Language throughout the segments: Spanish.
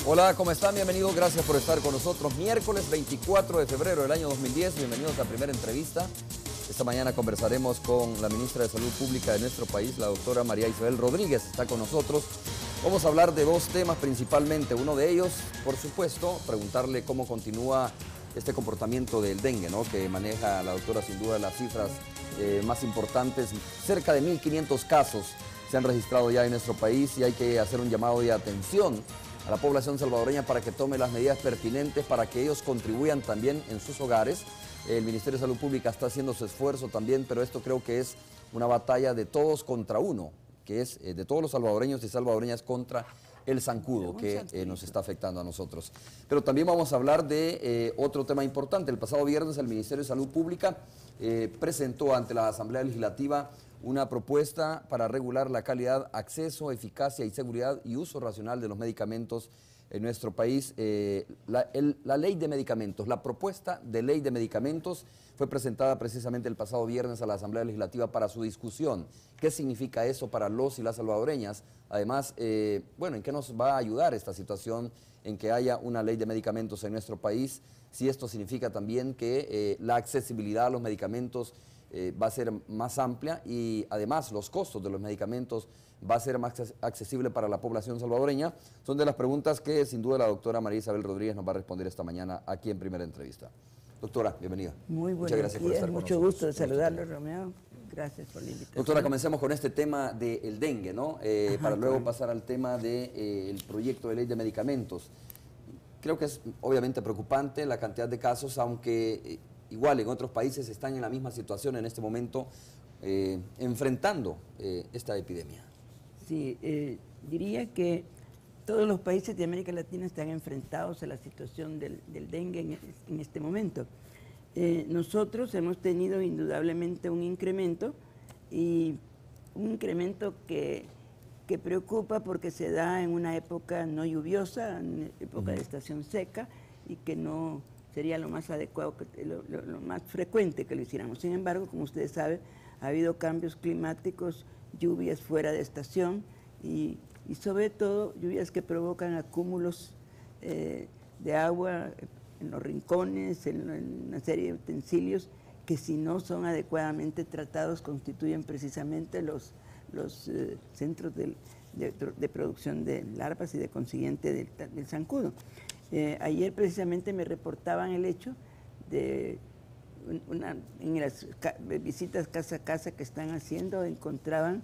Hola, ¿cómo están? Bienvenidos, gracias por estar con nosotros. Miércoles 24 de febrero del año 2010, bienvenidos a la primera entrevista. Esta mañana conversaremos con la ministra de Salud Pública de nuestro país, la doctora María Isabel Rodríguez, está con nosotros. Vamos a hablar de dos temas principalmente, uno de ellos, por supuesto, preguntarle cómo continúa este comportamiento del dengue, ¿no? Que maneja la doctora sin duda las cifras más importantes. Cerca de 1.500 casos se han registrado ya en nuestro país y hay que hacer un llamado de atención a la población salvadoreña para que tome las medidas pertinentes, para que ellos contribuyan también en sus hogares. El Ministerio de Salud Pública está haciendo su esfuerzo también, pero esto creo que es una batalla de todos contra uno, que es de todos los salvadoreños y salvadoreñas contra el zancudo que nos está afectando a nosotros. Pero también vamos a hablar de otro tema importante. El pasado viernes el Ministerio de Salud Pública presentó ante la Asamblea Legislativa una propuesta para regular la calidad, acceso, eficacia y seguridad y uso racional de los medicamentos en nuestro país. La ley de medicamentos, la propuesta de ley de medicamentos fue presentada precisamente el pasado viernes a la Asamblea Legislativa para su discusión. ¿Qué significa eso para los y las salvadoreñas? Además, bueno, ¿en qué nos va a ayudar esta situación en que haya una ley de medicamentos en nuestro país? Si esto significa también que la accesibilidad a los medicamentos va a ser más amplia y además los costos de los medicamentos va a ser más accesible para la población salvadoreña. Son de las preguntas que sin duda la doctora María Isabel Rodríguez nos va a responder esta mañana aquí en Primera Entrevista. Doctora, bienvenida. Muy buenos días, mucho gusto de saludarlo, Romeo. Gracias por la invitación. Doctora, comencemos con este tema del dengue, ¿no? Para luego pasar al tema del proyecto de ley de medicamentos. Creo que es obviamente preocupante la cantidad de casos, aunque igual en otros países están en la misma situación en este momento, enfrentando esta epidemia. Sí, diría que todos los países de América Latina están enfrentados a la situación del dengue en este momento. Nosotros hemos tenido indudablemente un incremento, y un incremento que preocupa porque se da en una época no lluviosa, en época de estación seca, y que no sería lo más adecuado, lo más frecuente que lo hiciéramos. Sin embargo, como ustedes saben, ha habido cambios climáticos, lluvias fuera de estación y sobre todo lluvias que provocan acúmulos de agua en los rincones, en una serie de utensilios que si no son adecuadamente tratados constituyen precisamente los centros de producción de larvas y de consiguiente del zancudo. Ayer precisamente me reportaban el hecho de en las visitas casa a casa que están haciendo, encontraban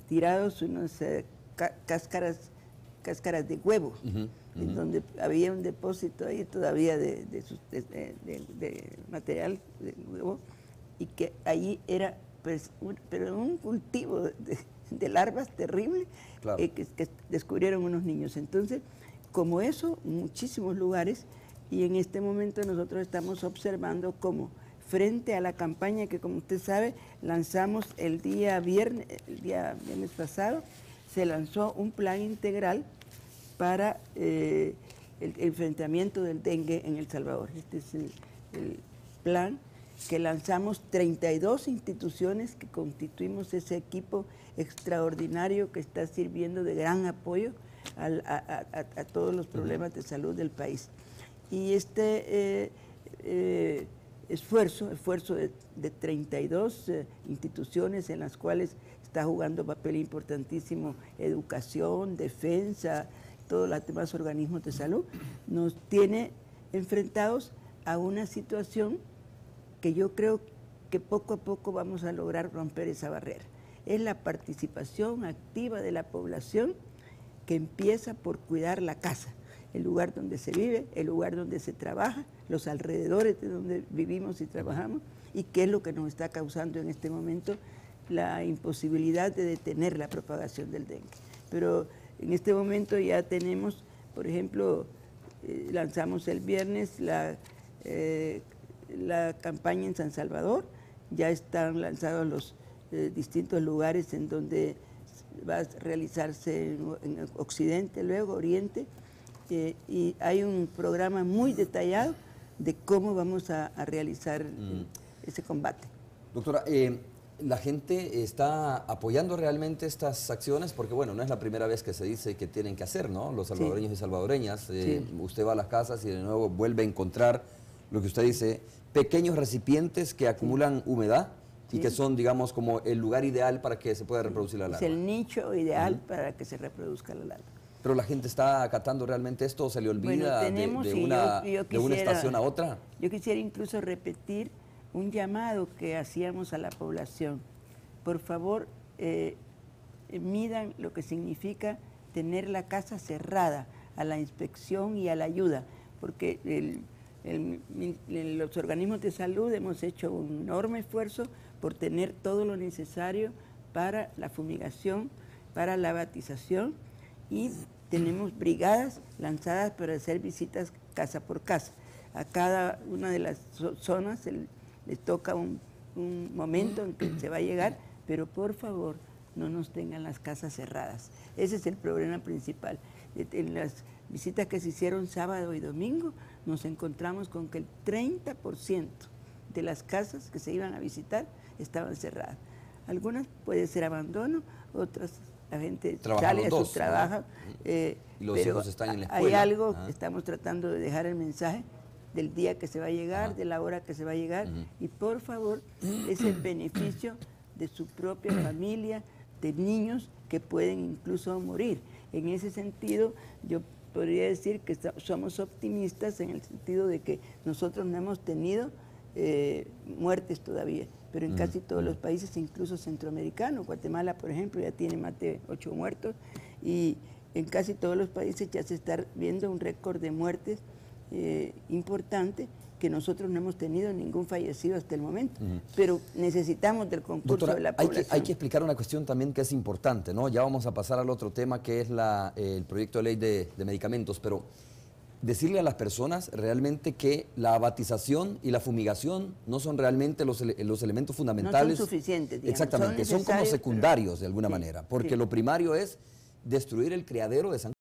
tirados unas cáscaras de huevo, en donde había un depósito ahí todavía de material de huevo, y que allí era pues un cultivo de larvas terrible, claro, que descubrieron unos niños. Entonces, como eso, muchísimos lugares, y en este momento nosotros estamos observando cómo, frente a la campaña que, como usted sabe, lanzamos el día viernes pasado, se lanzó un plan integral para el enfrentamiento del dengue en El Salvador. Este es el plan que lanzamos 32 instituciones que constituimos ese equipo extraordinario que está sirviendo de gran apoyo a todos los problemas de salud del país. Y este esfuerzo de 32 instituciones en las cuales está jugando papel importantísimo educación, defensa, todos los demás organismos de salud, nos tiene enfrentados a una situación que yo creo que poco a poco vamos a lograr romper esa barrera. Es la participación activa de la población, que empieza por cuidar la casa, el lugar donde se vive, el lugar donde se trabaja, los alrededores de donde vivimos y trabajamos, y qué es lo que nos está causando en este momento la imposibilidad de detener la propagación del dengue. Pero en este momento ya tenemos, por ejemplo, lanzamos el viernes la campaña en San Salvador, ya están lanzados los distintos lugares en donde va a realizarse en Occidente, luego Oriente, y hay un programa muy detallado de cómo vamos a realizar ese combate. Doctora, ¿La gente está apoyando realmente estas acciones? Porque bueno, no es la primera vez que se dice que tienen que hacer, ¿no? Los salvadoreños y salvadoreñas. Usted va a las casas y de nuevo vuelve a encontrar lo que usted dice, pequeños recipientes que acumulan humedad y que son, digamos, como el lugar ideal para que se pueda reproducir la larva. Es el nicho ideal para que se reproduzca la larva. ¿Pero la gente está acatando realmente esto o se le olvida de una estación a otra? Yo quisiera incluso repetir un llamado que hacíamos a la población. Por favor, midan lo que significa tener la casa cerrada a la inspección y a la ayuda, porque los organismos de salud hemos hecho un enorme esfuerzo por tener todo lo necesario para la fumigación, para la batización, y tenemos brigadas lanzadas para hacer visitas casa por casa. A cada una de las zonas les toca un momento en que se va a llegar, pero por favor no nos tengan las casas cerradas. Ese es el problema principal. En las visitas que se hicieron sábado y domingo, nos encontramos con que el 30% de las casas que se iban a visitar estaban cerradas. Algunas puede ser abandono, otras la gente sale a su trabajo, y los hijos están en la escuela. Hay algo, estamos tratando de dejar el mensaje del día que se va a llegar, de la hora que se va a llegar, y por favor, es el beneficio de su propia familia, de niños que pueden incluso morir. En ese sentido, yo podría decir que somos optimistas en el sentido de que nosotros no hemos tenido muertes todavía, pero en casi todos los países, incluso centroamericanos, Guatemala, por ejemplo, ya tiene más de 8 muertos, y en casi todos los países ya se está viendo un récord de muertes importante, que nosotros no hemos tenido ningún fallecido hasta el momento, pero necesitamos del concurso, doctora, de la población. Hay que explicar una cuestión también que es importante, ¿no? Ya vamos a pasar al otro tema, que es el proyecto de ley de medicamentos, pero decirle a las personas realmente que la batización y la fumigación no son realmente los elementos fundamentales. No son suficientes, digamos. Exactamente, son como secundarios de alguna manera, porque lo primario es destruir el criadero de San